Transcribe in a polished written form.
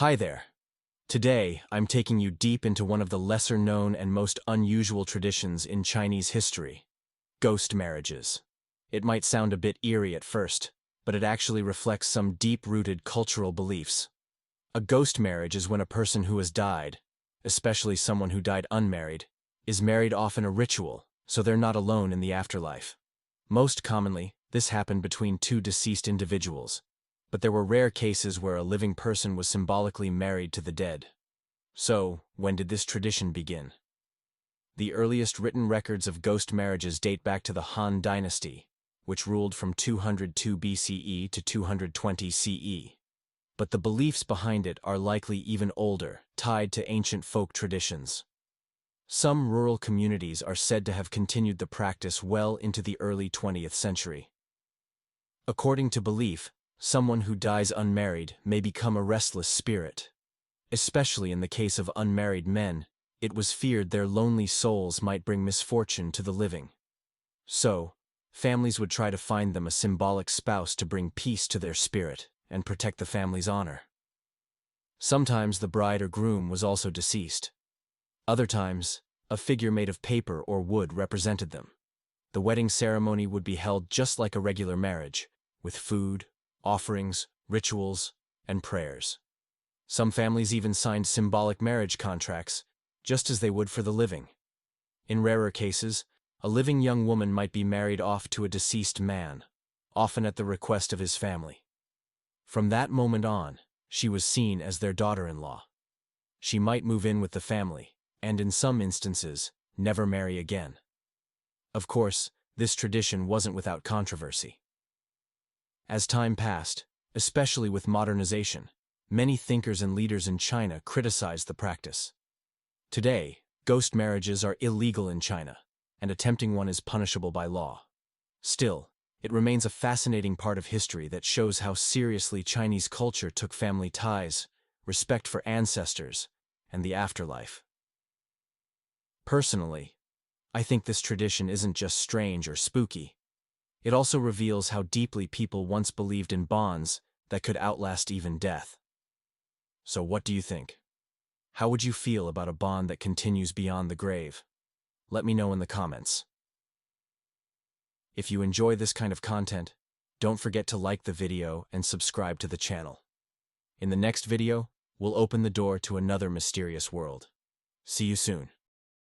Hi there. Today, I'm taking you deep into one of the lesser-known and most unusual traditions in Chinese history: ghost marriages. It might sound a bit eerie at first, but it actually reflects some deep-rooted cultural beliefs. A ghost marriage is when a person who has died, especially someone who died unmarried, is married off in a ritual, so they're not alone in the afterlife. Most commonly, this happened between two deceased individuals, but there were rare cases where a living person was symbolically married to the dead. So, when did this tradition begin? The earliest written records of ghost marriages date back to the Han Dynasty, which ruled from 202 BCE to 220 CE. But the beliefs behind it are likely even older, tied to ancient folk traditions. Some rural communities are said to have continued the practice well into the early 20th century. According to belief, someone who dies unmarried may become a restless spirit. Especially in the case of unmarried men, it was feared their lonely souls might bring misfortune to the living. So, families would try to find them a symbolic spouse to bring peace to their spirit and protect the family's honor. Sometimes the bride or groom was also deceased. Other times, a figure made of paper or wood represented them. The wedding ceremony would be held just like a regular marriage, with food, offerings, rituals, and prayers. Some families even signed symbolic marriage contracts, just as they would for the living. In rarer cases, a living young woman might be married off to a deceased man, often at the request of his family. From that moment on, she was seen as their daughter-in-law. She might move in with the family, and in some instances, never marry again. Of course, this tradition wasn't without controversy. As time passed, especially with modernization, many thinkers and leaders in China criticized the practice. Today, ghost marriages are illegal in China, and attempting one is punishable by law. Still, it remains a fascinating part of history that shows how seriously Chinese culture took family ties, respect for ancestors, and the afterlife. Personally, I think this tradition isn't just strange or spooky. It also reveals how deeply people once believed in bonds that could outlast even death. So what do you think? How would you feel about a bond that continues beyond the grave? Let me know in the comments. If you enjoy this kind of content, don't forget to like the video and subscribe to the channel. In the next video, we'll open the door to another mysterious world. See you soon.